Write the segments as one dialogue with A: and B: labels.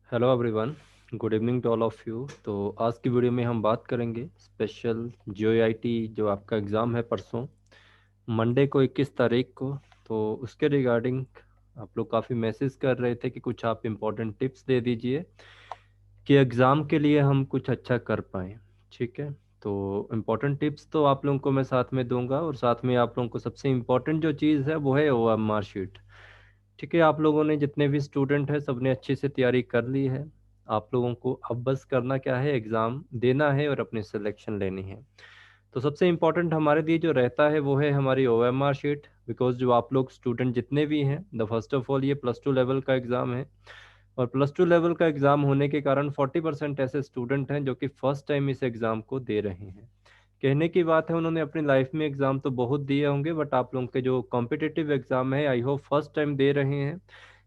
A: Hello everyone, good evening to all of you. तो आज की वीडियो में हम बात करेंगे स्पेशल जीओआईटी जो आपका एग्ज़ाम है परसों मंडे को 21 तारीख को। तो उसके रिगार्डिंग आप लोग काफ़ी मैसेज कर रहे थे कि कुछ आप इम्पोर्टेंट टिप्स दे दीजिए कि एग्ज़ाम के लिए हम कुछ अच्छा कर पाएँ। ठीक है, तो इम्पोर्टेंट टिप्स तो आप लोगों को मैं साथ में दूंगा और साथ में आप लोगों को सबसे इम्पोर्टेंट जो चीज़ है वो है OMR शीट। ठीक है, आप लोगों ने जितने भी स्टूडेंट हैं सबने अच्छे से तैयारी कर ली है। आप लोगों को अब बस करना क्या है, एग्ज़ाम देना है और अपनी सिलेक्शन लेनी है। तो सबसे इम्पोर्टेंट हमारे लिए जो रहता है वो है हमारी OMR शीट। बिकॉज जो आप लोग स्टूडेंट जितने भी हैं, द फर्स्ट ऑफ ऑल ये +2 लेवल का एग्ज़ाम है और +2 लेवल का एग्ज़ाम होने के कारण 40% ऐसे स्टूडेंट हैं जो कि फर्स्ट टाइम इस एग्ज़ाम को दे रहे हैं। कहने की बात है उन्होंने अपनी लाइफ में एग्ज़ाम तो बहुत दिए होंगे, बट आप लोगों के जो कॉम्पिटिटिव एग्ज़ाम है आई होप फर्स्ट टाइम दे रहे हैं।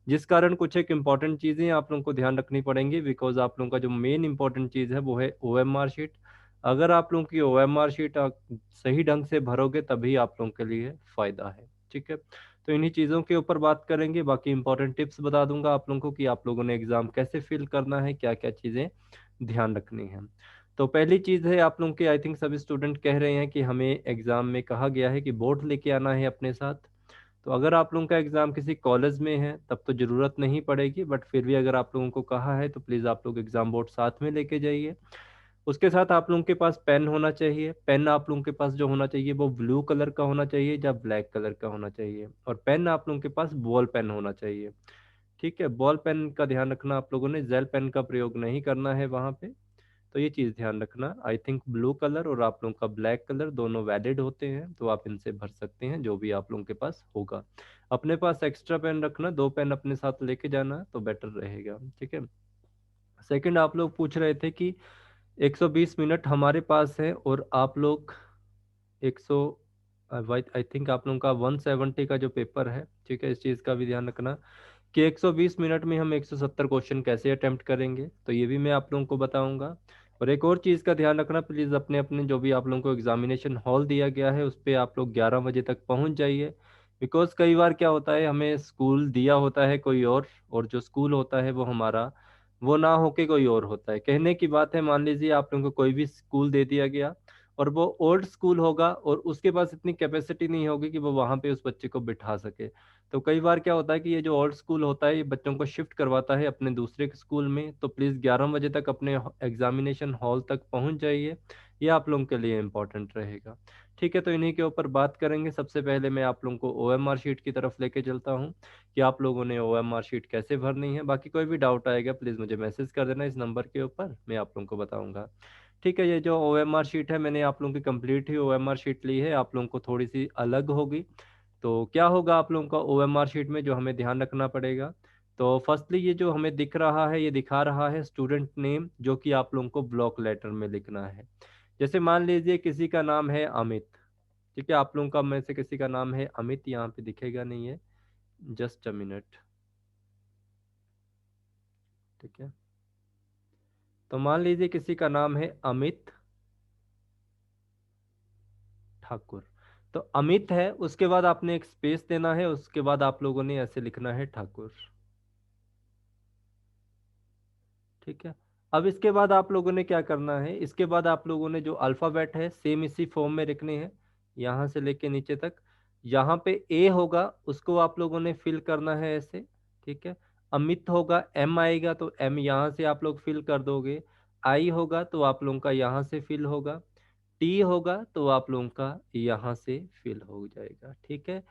A: जिस कारण कुछ एक इम्पॉर्टेंट चीज़ें आप लोगों को ध्यान रखनी पड़ेंगी। बिकॉज आप लोगों का जो मेन इंपॉर्टेंट चीज़ है वो है OMR शीट। अगर आप लोगों की OMR शीट आप सही ढंग से भरोगे तभी आप लोगों के लिए फ़ायदा है। ठीक है, तो इन्हीं चीज़ों के ऊपर बात करेंगे। बाकी इंपॉर्टेंट टिप्स बता दूंगा आप लोगों को कि आप लोगों ने एग्ज़ाम कैसे फिल करना है, क्या क्या चीज़ें ध्यान रखनी है। तो पहली चीज़ है, आप लोगों के आई थिंक सभी स्टूडेंट कह रहे हैं कि हमें एग्ज़ाम में कहा गया है कि बोर्ड लेके आना है अपने साथ। तो अगर आप लोगों का एग्ज़ाम किसी कॉलेज में है तब तो ज़रूरत नहीं पड़ेगी, बट फिर भी अगर आप लोगों को कहा है तो प्लीज़ आप लोग एग्ज़ाम बोर्ड साथ में लेके जाइए। उसके साथ आप लोगों के पास पेन होना चाहिए। पेन आप लोगों के पास जो होना चाहिए वो ब्लू कलर का होना चाहिए या ब्लैक कलर का होना चाहिए, और पेन आप लोगों के पास बॉल पेन होना चाहिए। ठीक है, बॉल पेन का ध्यान रखना, आप लोगों ने जेल पेन का प्रयोग नहीं करना है वहाँ पे। तो ये चीज़ ध्यान रखना। आई थिंक ब्लू कलर और आप लोगों का ब्लैक कलर दोनों वैलिड होते हैं, तो आप इनसे भर सकते हैं जो भी आप लोगों के पास होगा। अपने पास एक्स्ट्रा पेन रखना, 2 पेन अपने साथ लेके जाना तो बेटर रहेगा। ठीक है, सेकंड आप लोग पूछ रहे थे कि 120 मिनट हमारे पास है और आप लोग 100 आई थिंक आप लोगों का 170 का जो पेपर है। ठीक है, इस चीज़ का भी ध्यान रखना कि 120 मिनट में हम 170 क्वेश्चन कैसे अटेम्प्ट करेंगे, तो ये भी मैं आप लोगों को बताऊंगा। और एक और चीज़ का ध्यान रखना, प्लीज़ अपने अपने जो भी आप लोगों को एग्जामिनेशन हॉल दिया गया है उस पर आप लोग 11 बजे तक पहुंच जाइए। बिकॉज कई बार क्या होता है, हमें स्कूल दिया होता है कोई और जो स्कूल होता है वो हमारा वो ना होके कोई और होता है। कहने की बात है, मान लीजिए आप लोगों को कोई भी स्कूल दे दिया गया और वो ओल्ड स्कूल होगा और उसके पास इतनी कैपेसिटी नहीं होगी कि वो वहाँ पे उस बच्चे को बिठा सके। तो कई बार क्या होता है कि ये जो ओल्ड स्कूल होता है ये बच्चों को शिफ्ट करवाता है अपने दूसरे स्कूल में। तो प्लीज़ 11 बजे तक अपने एग्जामिनेशन हॉल तक पहुंच जाइए, ये आप लोगों के लिए इम्पोर्टेंट रहेगा। ठीक है, तो इन्हीं के ऊपर बात करेंगे। सबसे पहले मैं आप लोगों को OMR शीट की तरफ लेके चलता हूँ कि आप लोगों ने OMR शीट कैसे भरनी है। बाकी कोई भी डाउट आएगा प्लीज़ मुझे मैसेज कर देना इस नंबर के ऊपर, मैं आप लोगों को बताऊँगा। ठीक है, ये जो OMR शीट है मैंने आप लोगों की कंप्लीट ही OMR शीट ली है, आप लोगों को थोड़ी सी अलग होगी। तो क्या होगा आप लोगों का OMR शीट में जो हमें ध्यान रखना पड़ेगा। तो फर्स्टली ये जो हमें दिख रहा है ये दिखा रहा है स्टूडेंट नेम, जो कि आप लोगों को ब्लॉक लेटर में लिखना है। जैसे मान लीजिए किसी का नाम है अमित। ठीक है, आप लोगों का में से किसी का नाम है अमित, यहाँ पे दिखेगा नहीं है, जस्ट अ मिनट। ठीक है, तो मान लीजिए किसी का नाम है अमित ठाकुर। तो अमित है, उसके बाद आपने एक स्पेस देना है, उसके बाद आप लोगों ने ऐसे लिखना है ठाकुर। ठीक है, अब इसके बाद आप लोगों ने क्या करना है, इसके बाद आप लोगों ने जो अल्फ़ाबेट है सेम इसी फॉर्म में लिखने हैं, यहाँ से लेके नीचे तक। यहाँ पे ए होगा उसको आप लोगों ने फिल करना है ऐसे। ठीक है, अमित होगा, एम आएगा तो एम यहाँ से आप लोग फिल कर दोगे। आई होगा तो आप लोगों का यहाँ से फिल होगा। टी होगा तो आप लोगों का यहाँ से फिल हो जाएगा। ठीक है,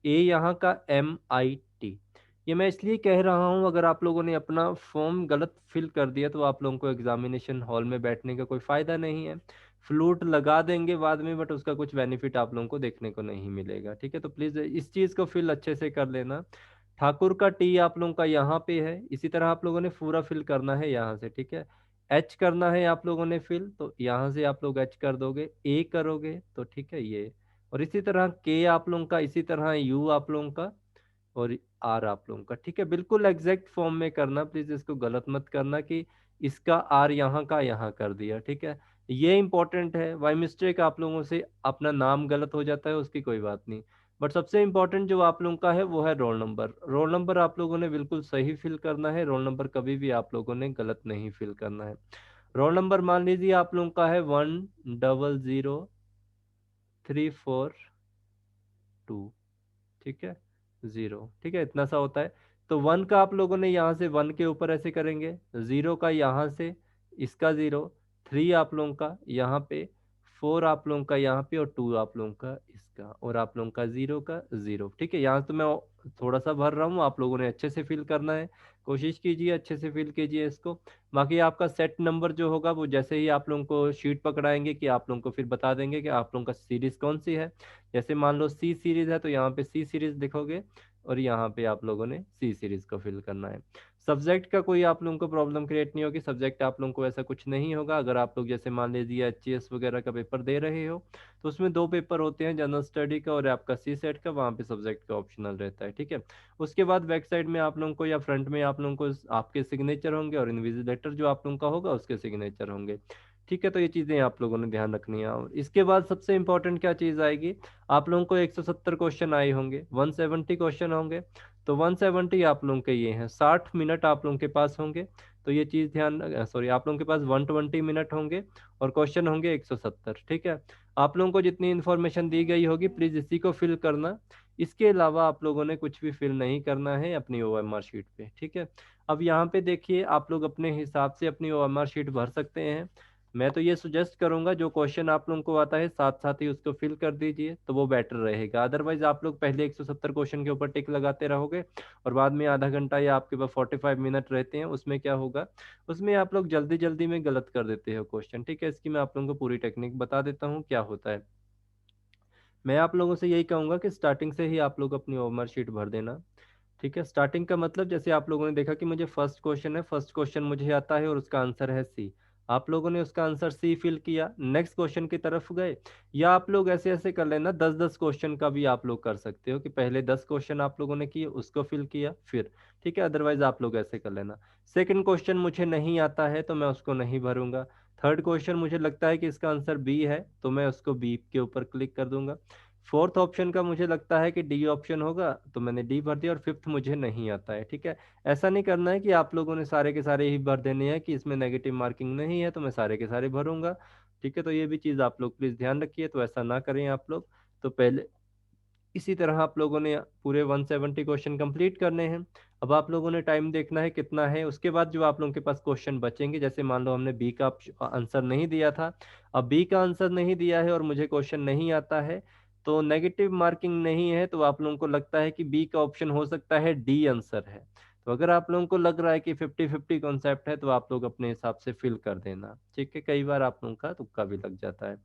A: ए यहाँ का MIT। ये मैं इसलिए कह रहा हूँ, अगर आप लोगों ने अपना फॉर्म गलत फिल कर दिया तो आप लोगों को एग्जामिनेशन हॉल में बैठने का कोई फ़ायदा नहीं है। फ्लूट लगा देंगे बाद में, बट उसका कुछ बेनिफिट आप लोगों को देखने को नहीं मिलेगा। ठीक है, तो प्लीज़ इस चीज़ को फिल अच्छे से कर लेना। ठाकुर का टी आप लोगों का यहाँ पे है, इसी तरह आप लोगों ने पूरा फिल करना है यहाँ से। ठीक है, एच करना है आप लोगों ने फिल, तो यहाँ से आप लोग एच कर दोगे, ए करोगे तो ठीक है ये। और इसी तरह के आप लोगों का, इसी तरह यू आप लोगों का, और आर आप लोगों का। ठीक है, बिल्कुल एग्जैक्ट फॉर्म में करना, प्लीज इसको गलत मत करना कि इसका आर यहाँ का यहाँ कर दिया। ठीक है, ये इंपॉर्टेंट है। बाई मिस्टेक आप लोगों से अपना नाम गलत हो जाता है उसकी कोई बात नहीं, बट सबसे इम्पोर्टेंट जो आप लोगों का है वो है रोल नंबर। रोल नंबर आप लोगों ने बिल्कुल सही फिल करना है, रोल नंबर कभी भी आप लोगों ने गलत नहीं फिल करना है। रोल नंबर मान लीजिए आप लोगों का है 100342, ठीक है, 0, ठीक है, इतना सा होता है। तो 1 का आप लोगों ने यहाँ से 1 के ऊपर ऐसे करेंगे, 0 का यहाँ से, इसका 0, 3 आप लोगों का यहाँ पे, 4 आप लोगों का यहाँ पे, और 2 आप लोगों का इसका, और आप लोगों का 0 का 0, ठीक है। यहाँ तो मैं थोड़ा सा भर रहा हूँ, आप लोगों ने अच्छे से फिल करना है, कोशिश कीजिए अच्छे से फिल कीजिए इसको। बाकी आपका सेट नंबर जो होगा वो जैसे ही आप लोगों को शीट पकड़ाएंगे कि आप लोगों को फिर बता देंगे कि आप लोगों का सीरीज कौन सी है। जैसे मान लो सी सीरीज है तो यहाँ पे सी सीरीज लिखोगे, और यहाँ पे आप लोगों ने सी सीरीज को फिल करना है। सब्जेक्ट का कोई आप लोगों को प्रॉब्लम क्रिएट नहीं होगी, सब्जेक्ट आप लोगों को ऐसा कुछ नहीं होगा। अगर आप लोग जैसे मान लीजिए एचएएस वगैरह का पेपर दे रहे हो तो उसमें 2 पेपर होते हैं, जनरल स्टडी का और आपका सी सेट का, वहाँ पे सब्जेक्ट का ऑप्शनल रहता है, ठीक है। उसके बाद बैक साइड में आप लोगों को या फ्रंट में आप लोगों को आपके सिग्नेचर होंगे, और इन्विजिलेटर जो आप लोगों का होगा उसके सिग्नेचर होंगे, ठीक है। तो ये चीज़ें आप लोगों ने ध्यान रखनी है। और इसके बाद सबसे इंपॉर्टेंट क्या चीज़ आएगी, आप लोगों को 170 क्वेश्चन आए होंगे, 170 क्वेश्चन होंगे। तो 170 आप लोगों के ये हैं, 60 मिनट आप लोगों के पास होंगे। तो ये चीज़ ध्यान, सॉरी, आप लोगों के पास 120 मिनट होंगे, और क्वेश्चन होंगे 170, ठीक है। आप लोगों को जितनी इन्फॉर्मेशन दी गई होगी प्लीज़ इसी को फिल करना। इसके अलावा आप लोगों ने कुछ भी फिल नहीं करना है अपनी ओएमआर शीट पे, ठीक है। अब यहाँ पे देखिए आप लोग अपने हिसाब से अपनी ओएमआर शीट भर सकते हैं। मैं तो ये सुजेस्ट करूंगा जो क्वेश्चन आप लोगों को आता है साथ साथ ही उसको फिल कर दीजिए, तो वो बेटर रहेगा। अदरवाइज आप लोग पहले 170 क्वेश्चन के ऊपर टिक लगाते रहोगे, और बाद में आधा घंटा या आपके पास 45 मिनट रहते हैं, उसमें क्या होगा, उसमें आप लोग जल्दी जल्दी में गलत कर देते हो क्वेश्चन, ठीक है। इसकी मैं आप लोगों को पूरी टेक्निक बता देता हूँ क्या होता है। मैं आप लोगों से यही कहूंगा कि स्टार्टिंग से ही आप लोग अपनी ओमर शीट भर देना, ठीक है। स्टार्टिंग का मतलब जैसे आप लोगों ने देखा कि मुझे फर्स्ट क्वेश्चन है, फर्स्ट क्वेश्चन मुझे आता है और उसका आंसर है सी, आप लोगों ने उसका आंसर सी फिल किया, नेक्स्ट क्वेश्चन की तरफ गए। या आप लोग ऐसे ऐसे कर लेना, 10 10 क्वेश्चन का भी आप लोग कर सकते हो कि पहले 10 क्वेश्चन आप लोगों ने किए, उसको फिल किया फिर, ठीक है। अदरवाइज आप लोग ऐसे कर लेना। सेकंड क्वेश्चन मुझे नहीं आता है तो मैं उसको नहीं भरूंगा। थर्ड क्वेश्चन मुझे लगता है कि इसका आंसर बी है तो मैं उसको बी के ऊपर क्लिक कर दूंगा। फोर्थ ऑप्शन का मुझे लगता है कि डी ऑप्शन होगा तो मैंने डी भर दिया, और फिफ्थ मुझे नहीं आता है, ठीक है। ऐसा नहीं करना है कि आप लोगों ने सारे के सारे ही भर देने हैं कि इसमें नेगेटिव मार्किंग नहीं है तो मैं सारे के सारे भरूंगा, ठीक है। तो ये भी चीज़ आप लोग प्लीज़ ध्यान रखिए, तो ऐसा ना करें आप लोग। तो पहले इसी तरह आप लोगों ने पूरे 170 क्वेश्चन कंप्लीट करने हैं। अब आप लोगों ने टाइम देखना है कितना है, उसके बाद जो आप लोगों के पास क्वेश्चन बचेंगे, जैसे मान लो हमने बी का आंसर नहीं दिया था, अब बी का आंसर नहीं दिया है और मुझे क्वेश्चन नहीं आता है, तो नेगेटिव मार्किंग नहीं है, तो आप लोगों को लगता है कि बी का ऑप्शन हो सकता है डी आंसर है। तो अगर आप लोगों को लग रहा है कि 50-50 कॉन्सेप्ट है तो आप लोग अपने हिसाब से फिल कर देना, ठीक है। कई बार आप लोगों का तुक्का भी लग जाता है।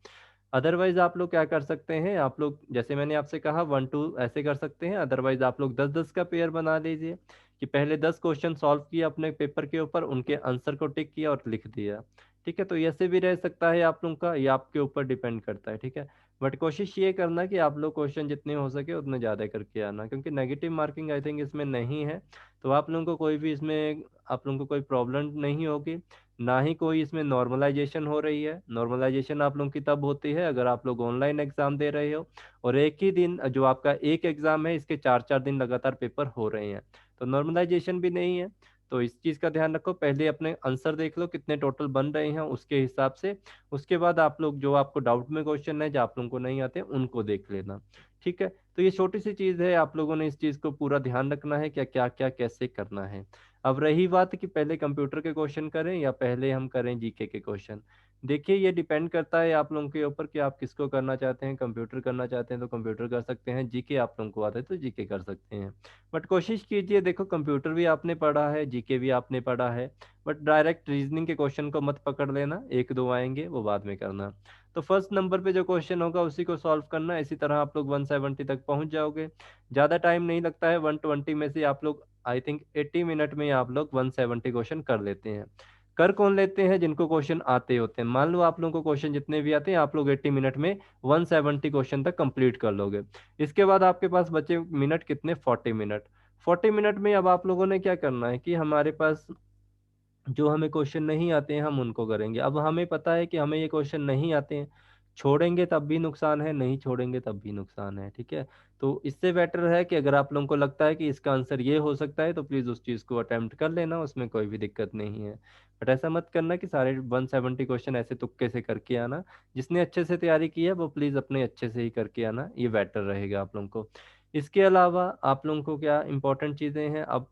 A: अदरवाइज आप लोग क्या कर सकते हैं, आप लोग जैसे मैंने आपसे कहा 1 2 ऐसे कर सकते हैं। अदरवाइज आप लोग 10 10 का पेयर बना लीजिए कि पहले 10 क्वेश्चन सॉल्व किया अपने पेपर के ऊपर, उनके आंसर को टिक किया और लिख दिया, ठीक है। तो ऐसे भी रह सकता है आप लोगों का, ये आपके ऊपर डिपेंड करता है, ठीक है। बट कोशिश ये करना कि आप लोग क्वेश्चन जितने हो सके उतने ज़्यादा करके आना, क्योंकि नेगेटिव मार्किंग आई थिंक इसमें नहीं है। तो आप लोगों को कोई भी इसमें, आप लोगों को कोई प्रॉब्लम नहीं होगी, ना ही कोई इसमें नॉर्मलाइजेशन हो रही है। नॉर्मलाइजेशन आप लोगों की तब होती है अगर आप लोग ऑनलाइन एग्जाम दे रहे हो, और एक ही दिन जो आपका एक एग्जाम है इसके 4 4 दिन लगातार पेपर हो रहे हैं, तो नॉर्मलाइजेशन भी नहीं है। तो इस चीज़ का ध्यान रखो, पहले अपने आंसर देख लो कितने टोटल बन रहे हैं उसके हिसाब से, उसके बाद आप लोग जो आपको डाउट में क्वेश्चन है जो आप लोगों को नहीं आते उनको देख लेना, ठीक है। तो ये छोटी सी चीज़ है, आप लोगों ने इस चीज़ को पूरा ध्यान रखना है क्या क्या क्या कैसे करना है। अब रही बात कि पहले कंप्यूटर के क्वेश्चन करें या पहले हम करें जीके के क्वेश्चन, देखिए ये डिपेंड करता है आप लोगों के ऊपर कि आप किसको करना चाहते हैं। कंप्यूटर करना चाहते हैं तो कंप्यूटर कर सकते हैं, जीके आप लोगों को आता है तो जीके कर सकते हैं। बट कोशिश कीजिए, देखो कंप्यूटर भी आपने पढ़ा है, जीके भी आपने पढ़ा है, बट डायरेक्ट रीजनिंग के क्वेश्चन को मत पकड़ लेना, एक दो आएंगे वो बाद में करना। तो फर्स्ट नंबर पे जो क्वेश्चन होगा उसी को सॉल्व करना, इसी तरह आप लोग 170 तक पहुंच जाओगे। ज़्यादा टाइम नहीं लगता है, 120 में से आप लोग आई थिंक 80 मिनट में आप लोग 170 क्वेश्चन कर लेते हैं। कर कौन लेते हैं, जिनको क्वेश्चन आते होते हैं। मान लो आप लोगों को क्वेश्चन जितने भी आते हैं आप लोग 80 मिनट में 170 क्वेश्चन तक कंप्लीट कर लोगे। इसके बाद आपके पास बचे मिनट कितने, 40 मिनट। 40 मिनट में अब आप लोगों ने क्या करना है कि हमारे पास जो हमें क्वेश्चन नहीं आते हैं हम उनको करेंगे। अब हमें पता है कि हमें ये क्वेश्चन नहीं आते हैं, छोड़ेंगे तब भी नुकसान है, नहीं छोड़ेंगे तब भी नुकसान है, ठीक है। तो इससे बेटर है कि अगर आप लोगों को लगता है कि इसका आंसर ये हो सकता है तो प्लीज़ उस चीज़ को अटेम्प्ट कर लेना, उसमें कोई भी दिक्कत नहीं है। बट ऐसा मत करना कि सारे 170 क्वेश्चन ऐसे तुक्के से करके आना। जिसने अच्छे से तैयारी की है वो प्लीज़ अपने अच्छे से ही करके आना, ये बेटर रहेगा आप लोगों को। इसके अलावा आप लोगों को क्या इंपॉर्टेंट चीज़ें हैं, अब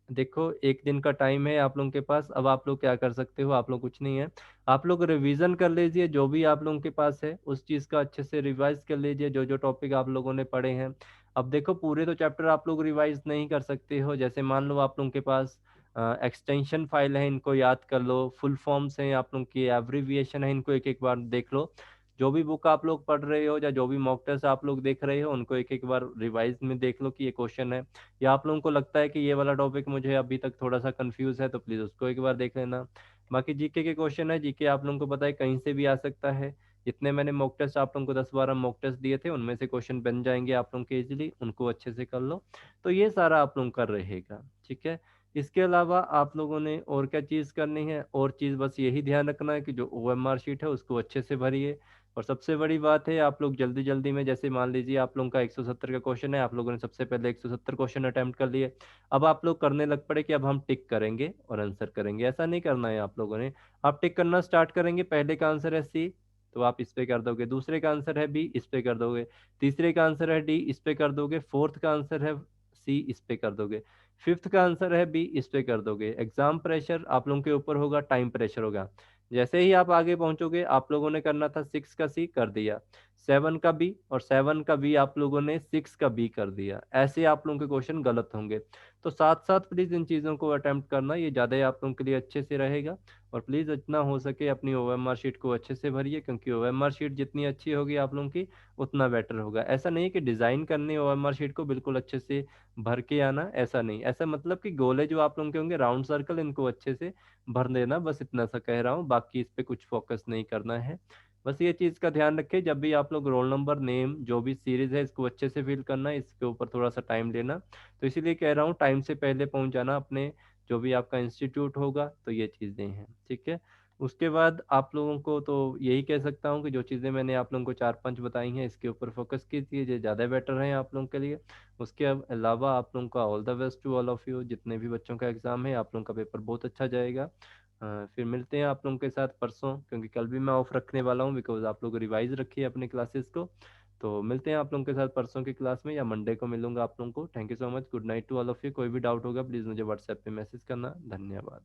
A: देखो एक दिन का टाइम है आप लोगों के पास। अब आप लोग क्या कर सकते हो, आप लोग कुछ नहीं है, आप लोग रिवीजन कर लीजिए जो भी आप लोगों के पास है उस चीज़ का अच्छे से रिवाइज कर लीजिए, जो जो टॉपिक आप लोगों ने पढ़े हैं। अब देखो पूरे तो चैप्टर आप लोग रिवाइज नहीं कर सकते हो, जैसे मान लो आप लोगों के पास एक्सटेंशन फाइल है, इनको याद कर लो, फुल फॉर्म्स हैं आप लोगों की, एब्रीविएशन है, इनको एक एक बार देख लो। जो भी बुक आप लोग पढ़ रहे हो या जो भी मॉक टेस्ट आप लोग देख रहे हो उनको एक एक बार रिवाइज में देख लो कि ये क्वेश्चन है, या आप लोगों को लगता है कि ये वाला टॉपिक मुझे अभी तक थोड़ा सा कंफ्यूज है तो प्लीज़ उसको एक बार देख लेना। बाकी जीके के क्वेश्चन है, जीके आप लोगों को पता है कहीं से भी आ सकता है। जितने मैंने मॉक टेस्ट आप लोगों को 10-12 मॉक टेस्ट दिए थे उनमें से क्वेश्चन बन जाएंगे आप लोगों के इजीली, उनको अच्छे से कर लो। तो ये सारा आप लोगों का रहेगा, ठीक है। इसके अलावा आप लोगों ने और क्या चीज़ करनी है, और चीज़ बस यही ध्यान रखना है कि जो ओएमआर शीट है उसको अच्छे से भरिए। और सबसे बड़ी बात है आप लोग जल्दी जल्दी में, जैसे मान लीजिए आप लोगों का 170 का क्वेश्चन है, आप लोगों ने सबसे पहले 170 क्वेश्चन अटेम्प्ट कर लिए। अब आप लोग करने लग पड़े कि अब हम टिक करेंगे और आंसर करेंगे, ऐसा नहीं करना है आप लोगों ने। आप टिक करना स्टार्ट करेंगे, पहले का आंसर है सी तो आप इस पे कर दोगे, दूसरे का आंसर है बी इस पे कर दोगे, तीसरे का आंसर है डी इस पे कर दोगे, फोर्थ का आंसर है सी इस पे कर दोगे, फिफ्थ का आंसर है बी इस पे कर दोगे। एग्जाम प्रेशर आप लोगों के ऊपर होगा, टाइम प्रेशर होगा। जैसे ही आप आगे पहुंचोगे आप लोगों ने करना था 6 का सी कर दिया, 7 का बी, और 7 का बी आप लोगों ने 6 का बी कर दिया, ऐसे आप लोगों के क्वेश्चन गलत होंगे। तो साथ साथ प्लीज़ इन चीज़ों को अटेम्प्ट करना, ये ज़्यादा आप लोगों के लिए अच्छे से रहेगा। और प्लीज़ जितना हो सके अपनी ओएमआर शीट को अच्छे से भरिए, क्योंकि ओएमआर शीट जितनी अच्छी होगी आप लोगों की उतना बेटर होगा। ऐसा नहीं है कि डिज़ाइन करनी ओएमआर शीट को बिल्कुल अच्छे से भर के आना, ऐसा नहीं, ऐसा मतलब कि गोले जो आप लोगों के होंगे राउंड सर्कल इनको अच्छे से भर देना, बस इतना सा कह रहा हूँ, बाकी इस पे कुछ फोकस नहीं करना है। बस ये चीज़ का ध्यान रखें, जब भी आप लोग रोल नंबर नेम जो भी सीरीज है इसको अच्छे से फिल करना है, इसके ऊपर थोड़ा सा टाइम लेना। तो इसीलिए कह रहा हूँ टाइम से पहले पहुंच जाना अपने जो भी आपका इंस्टीट्यूट होगा, तो ये चीज़ें हैं, ठीक है। उसके बाद आप लोगों को तो यही कह सकता हूँ कि जो चीज़ें मैंने आप लोगों को 4-5 बताई हैं इसके ऊपर फोकस कीजिए, ये ज़्यादा बेटर है आप लोगों के लिए। उसके अलावा आप लोगों का all the best to all of you, जितने भी बच्चों का एग्ज़ाम है आप लोगों का पेपर बहुत अच्छा जाएगा। फिर मिलते हैं आप लोगों के साथ परसों, क्योंकि कल भी मैं ऑफ रखने वाला हूँ बिकॉज आप लोग रिवाइज रखिए अपने क्लासेस को। तो मिलते हैं आप लोगों के साथ परसों की क्लास में, या मंडे को मिलूंगा आप लोगों को। Thank you so much, good night to all of you. कोई भी डाउट होगा प्लीज़ मुझे व्हाट्सएप पे मैसेज करना। धन्यवाद।